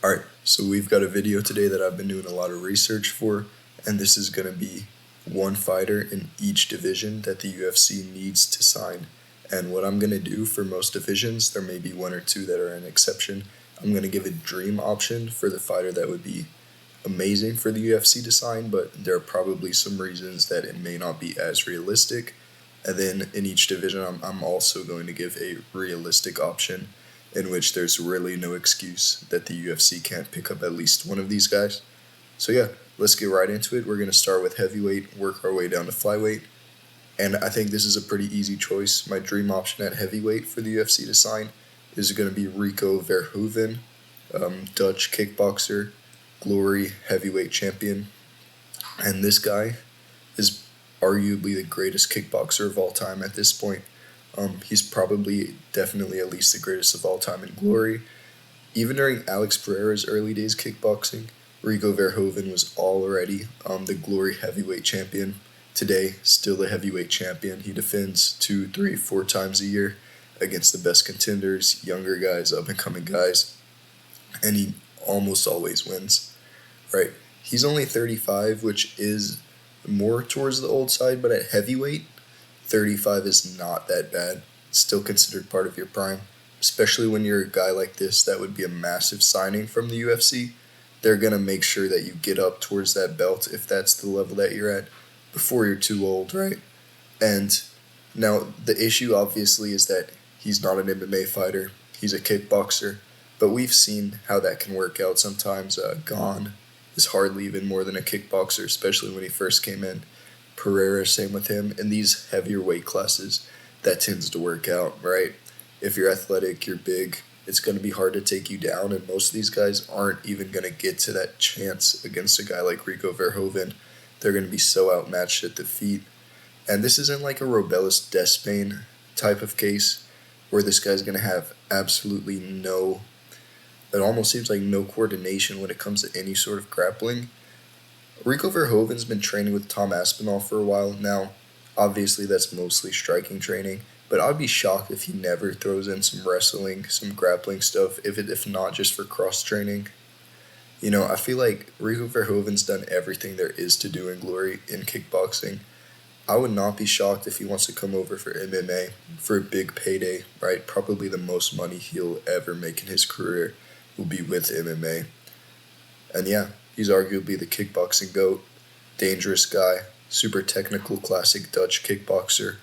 Alright, so we've got a video today that I've been doing a lot of research for, and this is going to be one fighter in each division that the UFC needs to sign. And what I'm going to do for most divisions, there may be one or two that are an exception, I'm going to give a dream option for the fighter that would be amazing for the UFC to sign, but there are probably some reasons that it may not be as realistic. And then in each division, I'm also going to give a realistic option in which there's really no excuse that the UFC can't pick up at least one of these guys. So yeah, let's get right into it. We're going to start with heavyweight, work our way down to flyweight. And I think this is a pretty easy choice. My dream option at heavyweight for the UFC to sign is going to be Rico Verhoeven, Dutch kickboxer, Glory heavyweight champion. And this guy is arguably the greatest kickboxer of all time at this point. He's probably definitely at least the greatest of all time in Glory. Even during Alex Pereira's early days kickboxing, Rico Verhoeven was already the Glory heavyweight champion. Today, still the heavyweight champion. He defends 2, 3, 4 times a year against the best contenders, younger guys, up-and-coming guys, and he almost always wins, right? He's only 35, which is more towards the old side, but at heavyweight, 35 is not that bad. It's still considered part of your prime, especially when you're a guy like this. That would be a massive signing from the UFC. They're going to make sure that you get up towards that belt if that's the level that you're at before you're too old, right? And now the issue obviously is that he's not an MMA fighter. He's a kickboxer, but we've seen how that can work out sometimes. Gon is hardly even more than a kickboxer, especially when he first came in. Pereira, same with him. In these heavier weight classes, that tends to work out, right? If you're athletic, you're big, it's going to be hard to take you down, and most of these guys aren't even going to get to that chance against a guy like Rico Verhoeven. They're going to be so outmatched at the feet. And this isn't like a Robellis Despain type of case where this guy's going to have absolutely no, it almost seems like no coordination when it comes to any sort of grappling. Rico Verhoeven's been training with Tom Aspinall for a while now. Obviously, that's mostly striking training, but I'd be shocked if he never throws in some wrestling, some grappling stuff, if not just for cross-training. You know, I feel like Rico Verhoeven's done everything there is to do in Glory in kickboxing. I would not be shocked if he wants to come over for MMA for a big payday, right? Probably the most money he'll ever make in his career will be with MMA. And yeah, he's arguably the kickboxing GOAT, dangerous guy, super technical, classic Dutch kickboxer.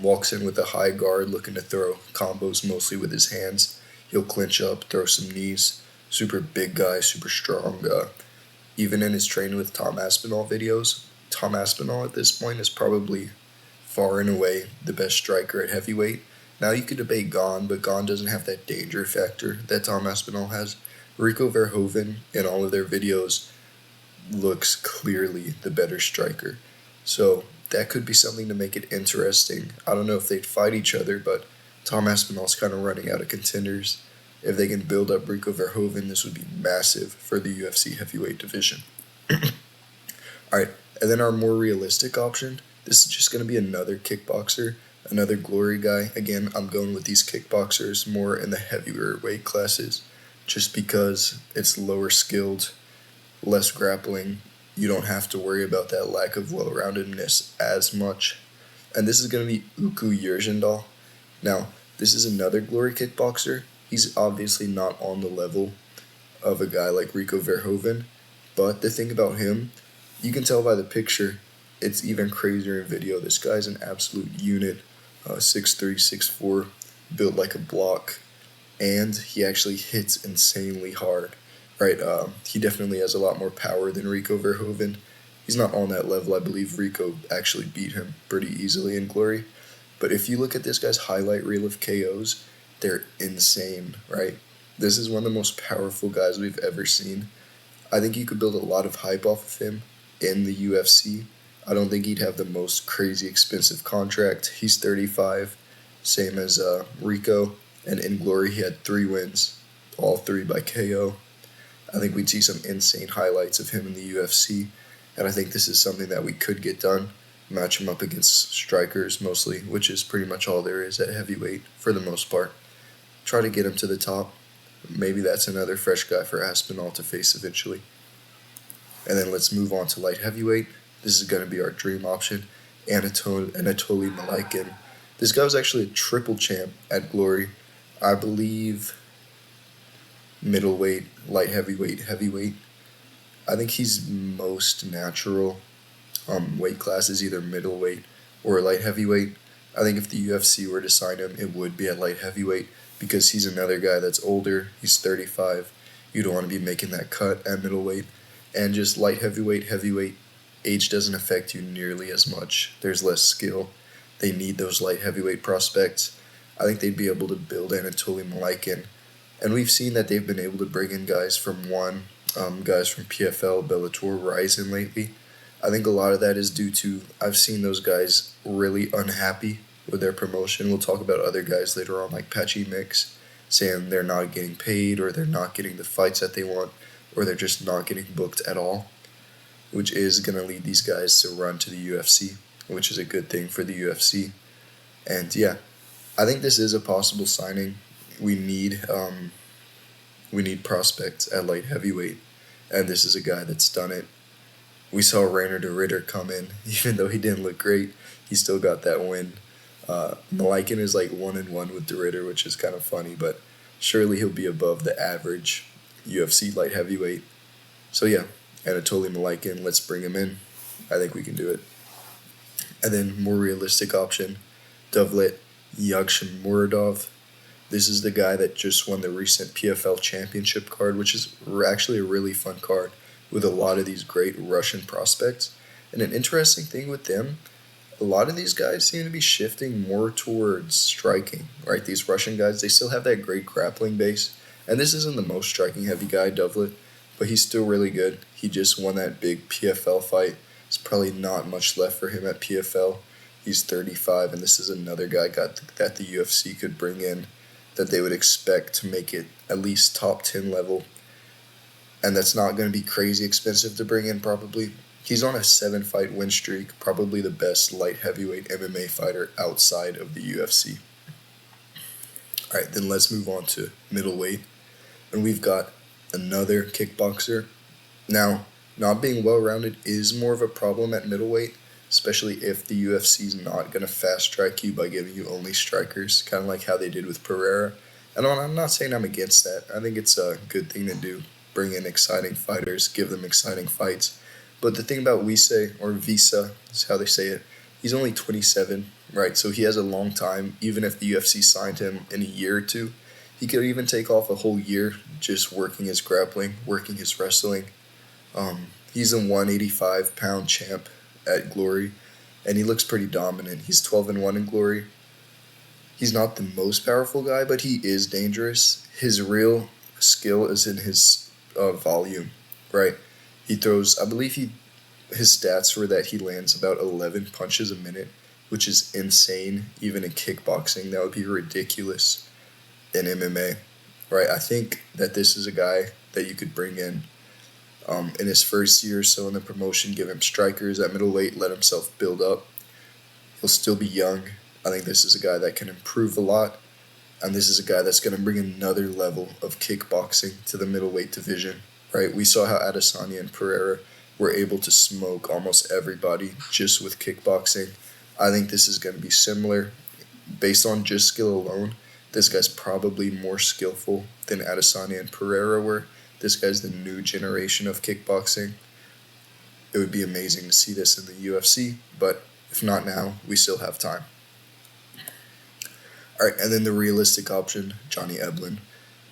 Walks in with a high guard, looking to throw combos mostly with his hands. He'll clinch up, throw some knees. Super big guy, super strong. Even in his training with Tom Aspinall videos, Tom Aspinall at this point is probably far and away the best striker at heavyweight. Now you could debate Gon, but Gon doesn't have that danger factor that Tom Aspinall has. Rico Verhoeven, in all of their videos, looks clearly the better striker. So that could be something to make it interesting. I don't know if they'd fight each other, but Tom Aspinall's kind of running out of contenders. If they can build up Rico Verhoeven, this would be massive for the UFC heavyweight division. Alright, and then our more realistic option, this is just going to be another kickboxer, another Glory guy. Again, I'm going with these kickboxers more in the heavier weight classes, just because it's lower skilled, less grappling. You don't have to worry about that lack of well-roundedness as much. And this is going to be Uku Yurjendal. Now, this is another Glory kickboxer. He's obviously not on the level of a guy like Rico Verhoeven, but the thing about him, you can tell by the picture, it's even crazier in video. This guy's an absolute unit, 6'3", 6'4", built like a block, and he actually hits insanely hard, right? He definitely has a lot more power than Rico Verhoeven. He's not on that level. I believe Rico actually beat him pretty easily in Glory. But if you look at this guy's highlight reel of KOs, they're insane, right? This is one of the most powerful guys we've ever seen. I think you could build a lot of hype off of him in the UFC. I don't think he'd have the most crazy expensive contract. He's 35, same as Rico. And in Glory, he had 3 wins, all 3 by KO. I think we'd see some insane highlights of him in the UFC. And I think this is something that we could get done. Match him up against strikers mostly, which is pretty much all there is at heavyweight for the most part. Try to get him to the top. maybe that's another fresh guy for Aspinall to face eventually. And then let's move on to light heavyweight. This is going to be our dream option, Anatoly Malaikin. This guy was actually a triple champ at Glory. I believe middleweight, light heavyweight, heavyweight. I think he's most natural weight class is either middleweight or light heavyweight. I think if the UFC were to sign him, it would be at light heavyweight because he's another guy that's older. He's 35. You don't want to be making that cut at middleweight. And just light heavyweight, heavyweight, age doesn't affect you nearly as much. There's less skill. They need those light heavyweight prospects. I think they'd be able to build Anatoly Malaikin. And we've seen that they've been able to bring in guys from guys from PFL, Bellator, Ryzen lately. I think a lot of that is due to I've seen those guys really unhappy with their promotion. We'll talk about other guys later on, like Patchy Mix, saying they're not getting paid or they're not getting the fights that they want or they're just not getting booked at all, which is going to lead these guys to run to the UFC, which is a good thing for the UFC. And yeah, I think this is a possible signing. We need prospects at light heavyweight, and this is a guy that's done it. We saw Rainer de Ritter come in, even though he didn't look great, he still got that win. Malaikin is like 1-1 with de Ritter, which is kind of funny, but surely he'll be above the average UFC light heavyweight. So yeah, Anatoly Malaikin, let's bring him in. I think we can do it. And then more realistic option, Davlet Yagshimuradov. This is the guy that just won the recent PFL championship card, which is actually a really fun card with a lot of these great Russian prospects. And an interesting thing with them, a lot of these guys seem to be shifting more towards striking, right? These Russian guys, they still have that great grappling base. And this isn't the most striking heavy guy, Davlet, but he's still really good. He just won that big PFL fight. There's probably not much left for him at PFL. He's 35, and this is another guy that the UFC could bring in that they would expect to make it at least top 10 level. And that's not going to be crazy expensive to bring in probably. He's on a 7-fight win streak, probably the best light heavyweight MMA fighter outside of the UFC. Alright, then let's move on to middleweight. And we've got another kickboxer. Now, not being well-rounded is more of a problem at middleweight, especially if the UFC's not going to fast-track you by giving you only strikers, kind of like how they did with Pereira. And I'm not saying I'm against that. I think it's a good thing to do. Bring in exciting fighters, give them exciting fights. But the thing about Visa is how they say it, he's only 27, right? So he has a long time. Even if the UFC signed him in a year or two, he could even take off a whole year just working his grappling, working his wrestling. He's a 185-pound champ at Glory, and he looks pretty dominant. He's 12-1 in Glory. He's not the most powerful guy, but he is dangerous. His real skill is in his volume, right? He throws, I believe his stats were that he lands about 11 punches a minute, which is insane. Even in kickboxing, that would be ridiculous in MMA, right? I think that this is a guy that you could bring in his first year or so in the promotion, give him strikers at middleweight, let himself build up. He'll still be young. I think this is a guy that can improve a lot, and this is a guy that's going to bring another level of kickboxing to the middleweight division, right? We saw how Adesanya and Pereira were able to smoke almost everybody just with kickboxing. I think this is going to be similar. Based on just skill alone, this guy's probably more skillful than Adesanya and Pereira were. This guy's the new generation of kickboxing. It would be amazing to see this in the UFC, but if not now, we still have time. Alright, and then the realistic option, Johnny Eblen.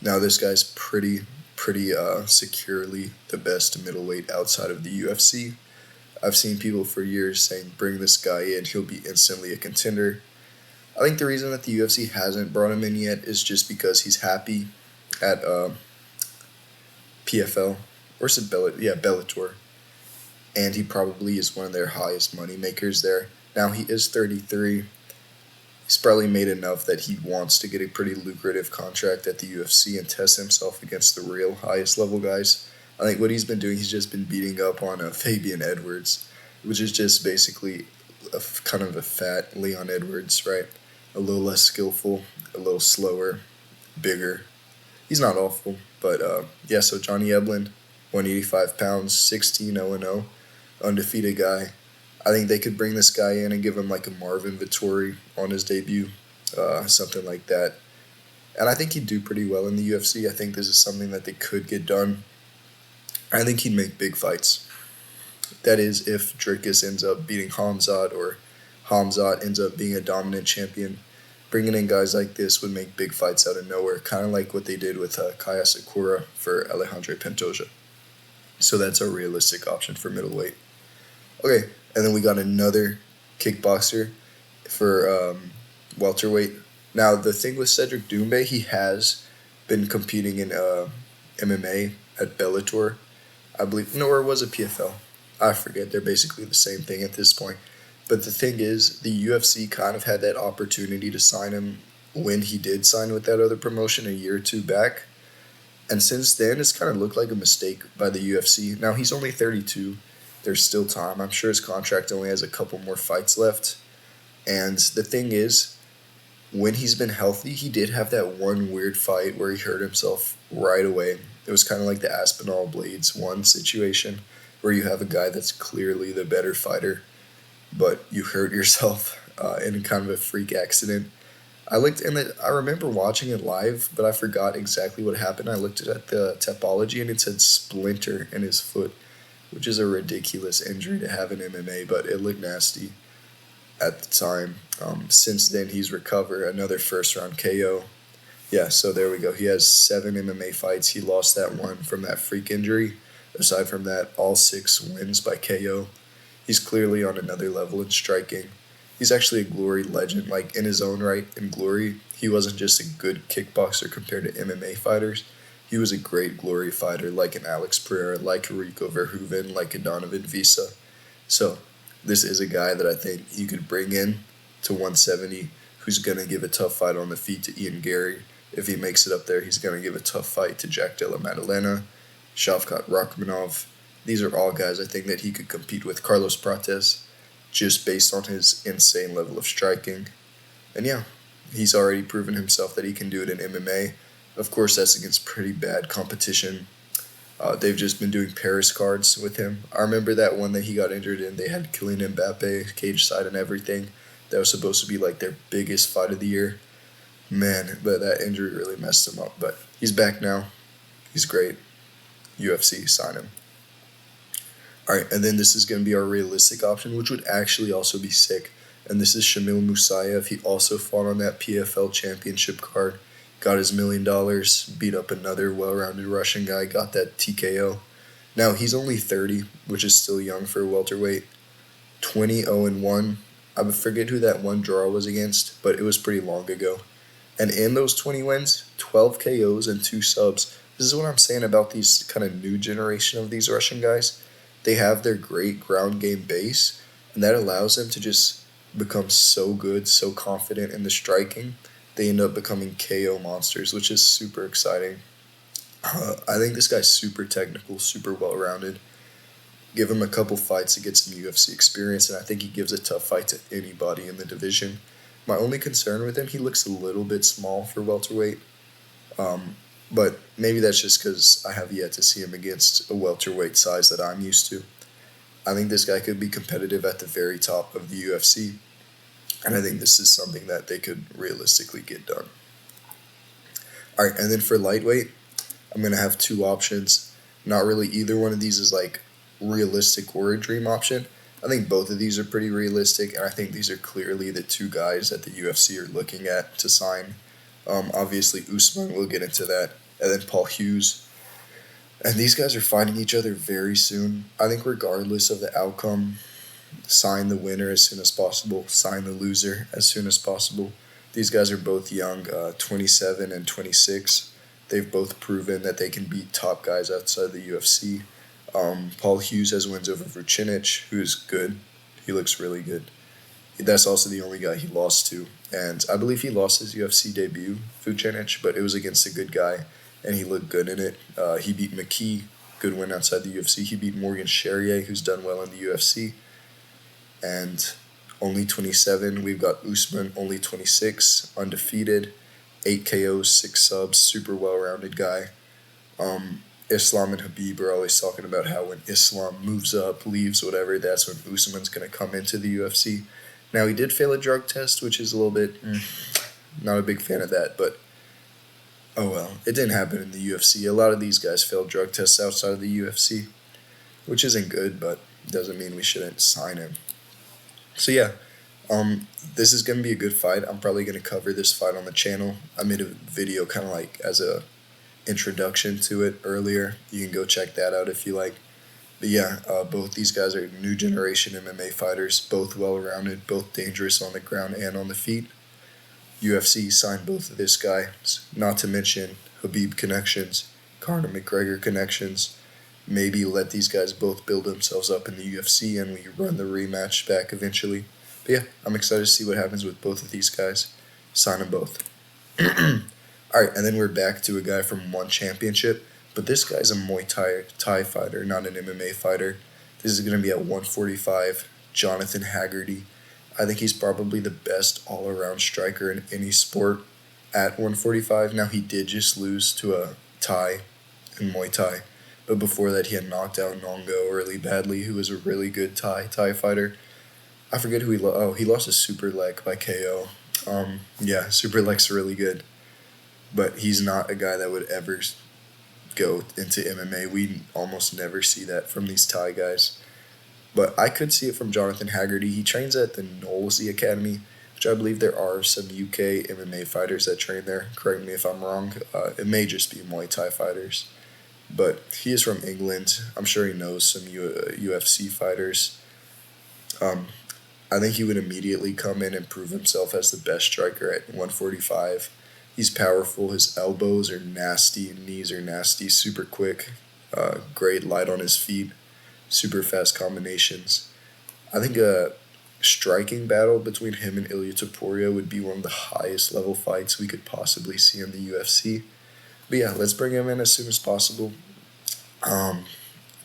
Now this guy's pretty securely the best middleweight outside of the UFC. I've seen people for years saying, bring this guy in, he'll be instantly a contender. I think the reason that the UFC hasn't brought him in yet is just because he's happy at PFL, or is it Bellator, and he probably is one of their highest money makers there. Now he is 33. He's probably made enough that he wants to get a pretty lucrative contract at the UFC and test himself against the real highest level guys. I think what he's been doing, he's just been beating up on Fabian Edwards, which is just basically kind of a fat Leon Edwards, right? A little less skillful, a little slower, bigger. he's not awful. But yeah, so Johnny Eblen, 185 pounds, 16-0-0, undefeated guy. I think they could bring this guy in and give him like a Marvin Vettori on his debut, something like that. And I think he'd do pretty well in the UFC. I think this is something that they could get done. I think he'd make big fights. That is, if Dricus ends up beating Hamzat or Hamzat ends up being a dominant champion. Bringing in guys like this would make big fights out of nowhere, kind of like what they did with Kaya Sakura for Alejandro Pantoja. So that's a realistic option for middleweight. Okay, and then we got another kickboxer for welterweight. Now, the thing with Cedric Doumbé, he has been competing in MMA at Bellator, I believe. No, or was it PFL? I forget. They're basically the same thing at this point. But the thing is, the UFC kind of had that opportunity to sign him when he did sign with that other promotion a year or two back. And since then, it's kind of looked like a mistake by the UFC. Now, he's only 32. There's still time. I'm sure his contract only has a couple more fights left. And the thing is, when he's been healthy, he did have that one weird fight where he hurt himself right away. It was kind of like the Aspinall Blades 1 situation, where you have a guy that's clearly the better fighter, but you hurt yourself in kind of a freak accident. I remember watching it live, but I forgot exactly what happened. I looked at the topology and it said splinter in his foot, which is a ridiculous injury to have in MMA, but it looked nasty at the time. Since then, he's recovered. Another first-round KO. Yeah, so there we go. He has 7 MMA fights. He lost that one from that freak injury. Aside from that, all 6 wins by KO. He's clearly on another level in striking. He's actually a Glory legend. Like, in his own right, in Glory, he wasn't just a good kickboxer compared to MMA fighters. He was a great Glory fighter, like an Alex Pereira, like a Rico Verhoeven, like a Donovan Visa. So, this is a guy that I think you could bring in to 170, who's going to give a tough fight on the feet to Ian Gary. If he makes it up there, he's going to give a tough fight to Jack Della Maddalena, Shavkat Rakhmonov. These are all guys I think that he could compete with. Carlos Prates, just based on his insane level of striking. And yeah, he's already proven himself that he can do it in MMA. Of course, that's against pretty bad competition. They've just been doing Paris cards with him. I remember that one that he got injured in. They had Kylian Mbappe, cage side and everything. That was supposed to be like their biggest fight of the year. Man, but that injury really messed him up. But he's back now. He's great. UFC, sign him. Alright, and then this is going to be our realistic option, which would actually also be sick. And this is Shamil Musayev. He also fought on that PFL championship card. Got his $1 million, beat up another well-rounded Russian guy, got that TKO. Now, he's only 30, which is still young for a welterweight. 20-0-1. I forget who that one draw was against, but it was pretty long ago. And in those 20 wins, 12 KOs and 2 subs. This is what I'm saying about these kind of new generation of these Russian guys. They have their great ground game base, and that allows them to just become so good, so confident in the striking. They end up becoming KO monsters, which is super exciting. I think this guy's super technical, super well-rounded. Give him a couple fights to get some UFC experience, and I think he gives a tough fight to anybody in the division. My only concern with him, he looks a little bit small for welterweight. But maybe that's just because I have yet to see him against a welterweight size that I'm used to. I think this guy could be competitive at the very top of the UFC. And I think this is something that they could realistically get done. Alright, and then for lightweight, I'm going to have 2 options. Not really either one of these is like realistic or a dream option. I think both of these are pretty realistic, and I think these are clearly the 2 guys that the UFC are looking at to sign. Obviously, Usman, we'll get into that, and then Paul Hughes. And these guys are fighting each other very soon. I think regardless of the outcome, sign the winner as soon as possible, sign the loser as soon as possible. These guys are both young, 27 and 26. They've both proven that they can beat top guys outside the UFC. Paul Hughes has wins over Vucinic, who's good. He looks really good. That's also the only guy he lost to. And I believe he lost his UFC debut, Vucinic, but it was against a good guy, and he looked good in it. He beat McKee, good win outside the UFC. He beat Morgan Charrier, who's done well in the UFC. And only 27. We've got Usman, only 26, undefeated. 8 KOs, 6 subs, super well-rounded guy. Islam and Habib are always talking about how when Islam moves up, leaves, whatever, that's when Usman's going to come into the UFC. Now, he did fail a drug test, which is a little bit, not a big fan of that, but oh well, it didn't happen in the UFC. A lot of these guys failed drug tests outside of the UFC, which isn't good, but doesn't mean we shouldn't sign him. So yeah, this is going to be a good fight. I'm probably going to cover this fight on the channel. I made a video kind of like as a introduction to it earlier. You can go check that out if you like. But yeah, both these guys are new generation MMA fighters, both well-rounded, both dangerous on the ground and on the feet. UFC signed both of this guys, not to mention Habib connections, Conor McGregor connections. Maybe let these guys both build themselves up in the UFC and we run the rematch back eventually. But yeah, I'm excited to see what happens with both of these guys. Sign them both. Alright, and then we're back to a guy from one championship, but this guy's a Muay Thai fighter, not an MMA fighter. This is going to be at 145, Jonathan Haggerty. I think he's probably the best all-around striker in any sport at 145. Now, he did just lose to a Thai in Muay Thai, but before that he had knocked out Nongo really badly, who was a really good Thai fighter. I forget who he lost. Oh, he lost a super leg by KO. Yeah, super leg's really good. But he's not a guy that would ever go into MMA. We almost never see that from these Thai guys. But I could see it from Jonathan Haggerty. He trains at the Knowlesy Academy, which I believe there are some UK MMA fighters that train there. Correct me if I'm wrong. It may just be Muay Thai fighters. But he is from England. I'm sure he knows some UFC fighters. I think he would immediately come in and prove himself as the best striker at 145. He's powerful. His elbows are nasty. Knees are nasty. Super quick. Great light on his feet. Super fast combinations. I think a striking battle between him and Ilia Topuria would be one of the highest level fights we could possibly see in the UFC. But yeah, let's bring him in as soon as possible.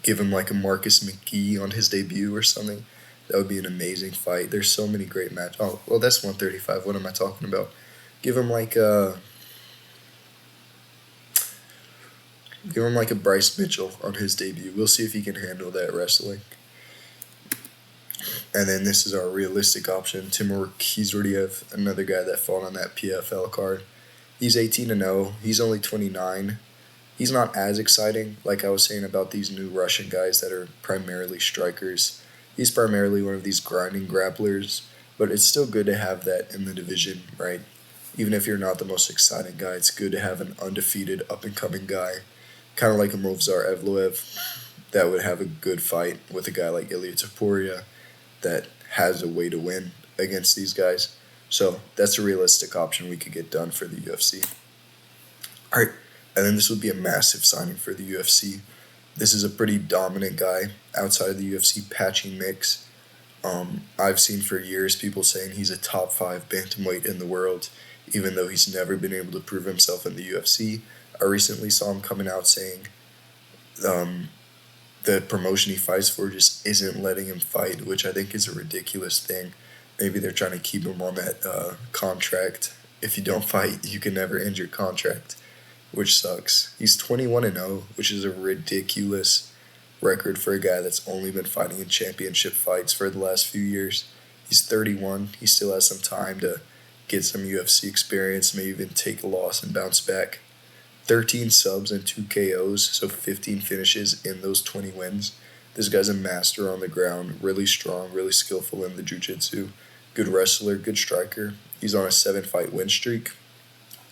Give him like a Marcus McGee on his debut or something. That would be an amazing fight. There's so many great matches. Oh, well, that's 135. What am I talking about? Give him like a Bryce Mitchell on his debut. We'll see if he can handle that wrestling. And then this is our realistic option, Timur Khizriev, another guy that fought on that PFL card. He's 18-0. He's only 29. He's not as exciting, like I was saying about these new Russian guys that are primarily strikers. He's primarily one of these grinding grapplers, but it's still good to have that in the division, right? Even if you're not the most exciting guy, it's good to have an undefeated, up-and-coming guy, kind of like a Movsar Evloev, that would have a good fight with a guy like Ilia Topuria that has a way to win against these guys. So that's a realistic option we could get done for the UFC. All right, and then this would be a massive signing for the UFC. This is a pretty dominant guy outside of the UFC, Patchy Mix. I've seen for years people saying he's a top 5 bantamweight in the world, even though he's never been able to prove himself in the UFC. I recently saw him coming out saying the promotion he fights for just isn't letting him fight, which I think is a ridiculous thing. Maybe they're trying to keep him on that contract. If you don't fight, you can never end your contract, which sucks. He's 21-0, which is a ridiculous record for a guy that's only been fighting in championship fights for the last few years. He's 31. He still has some time to get some UFC experience, maybe even take a loss and bounce back. 13 subs and 2 KOs, so 15 finishes in those 20 wins. This guy's a master on the ground, really strong, really skillful in the jiu-jitsu. Good wrestler, good striker. He's on a 7-fight win streak.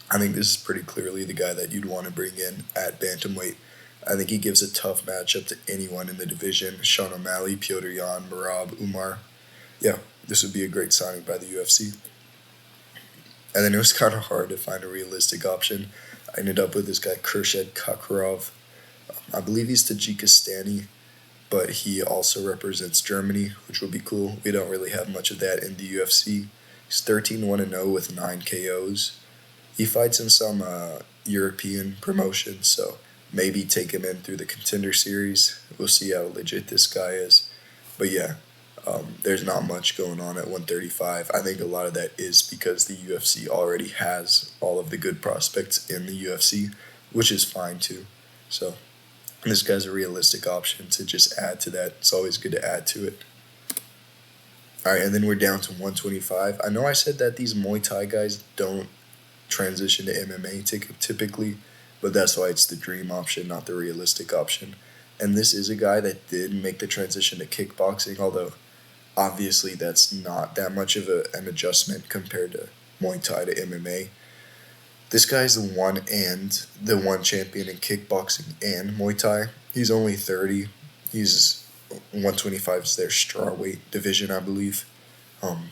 I think this is pretty clearly the guy that you'd want to bring in at bantamweight. I think he gives a tough matchup to anyone in the division. Sean O'Malley, Piotr Jan, Merab, Umar. Yeah, this would be a great signing by the UFC. And then it was kind of hard to find a realistic option. I ended up with this guy, Khurshid Kakarov. I believe he's Tajikistani, but he also represents Germany, which will be cool. We don't really have much of that in the UFC. He's 13-1-0 with 9 KOs. He fights in some European promotions, so maybe take him in through the Contender Series. We'll see how legit this guy is. But yeah, There's not much going on at 135. I think a lot of that is because the UFC already has all of the good prospects in the UFC, which is fine too. So this guy's a realistic option to just add to that. It's always good to add to it. All right, and then we're down to 125. I know I said that these Muay Thai guys don't transition to MMA typically, but that's why it's the dream option, not the realistic option. And this is a guy that did make the transition to kickboxing, although obviously that's not that much of an adjustment compared to Muay Thai to MMA. This guy's the one champion in kickboxing and Muay Thai. He's only 30. He's 125 is their strawweight division, I believe.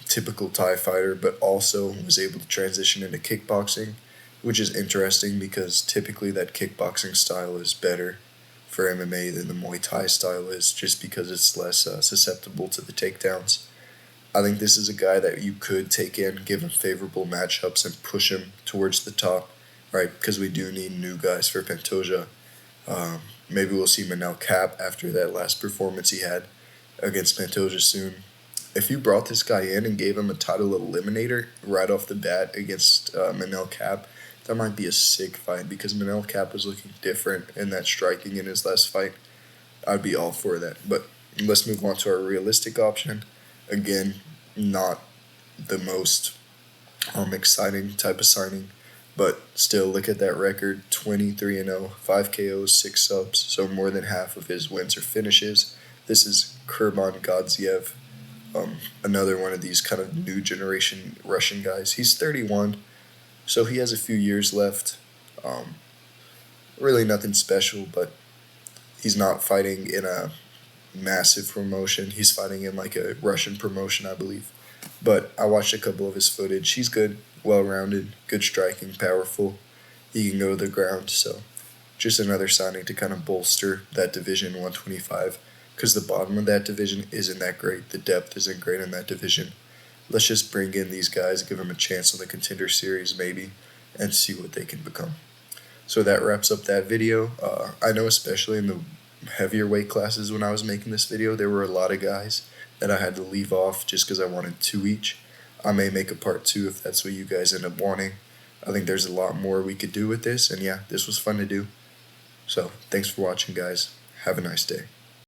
Typical Thai fighter, but also was able to transition into kickboxing, which is interesting because typically that kickboxing style is better for MMA than the Muay Thai style is, just because it's less susceptible to the takedowns. I think this is a guy that you could take in, give him favorable matchups, and push him towards the top, right? Because we do need new guys for Pantoja. Maybe we'll see Manel Cap after that last performance he had against Pantoja soon. If you brought this guy in and gave him a title eliminator right off the bat against Manel Cap, that might be a sick fight because Manel Cap was looking different in that striking in his last fight. I'd be all for that. But let's move on to our realistic option. Again, not the most exciting type of signing, but still look at that record: 23-0, 5 KOs, 6 subs, so more than half of his wins are finishes. This is Kurban Gadziev, another one of these kind of new generation Russian guys. He's 31, so he has a few years left. Really nothing special, but he's not fighting in a massive promotion. He's fighting in like a Russian promotion, I believe. But I watched a couple of his footage. He's good, well-rounded, good striking, powerful. He can go to the ground, so just another signing to kind of bolster that division 125, because the bottom of that division isn't that great. The depth isn't great in that division. Let's just bring in these guys, give them a chance on the Contender Series maybe, and see what they can become. So that wraps up that video. I know especially in the heavier weight classes when I was making this video, there were a lot of guys that I had to leave off just because I wanted 2 each. I may make a part 2 if that's what you guys end up wanting. I think there's a lot more we could do with this, and yeah, this was fun to do. So thanks for watching, guys. Have a nice day.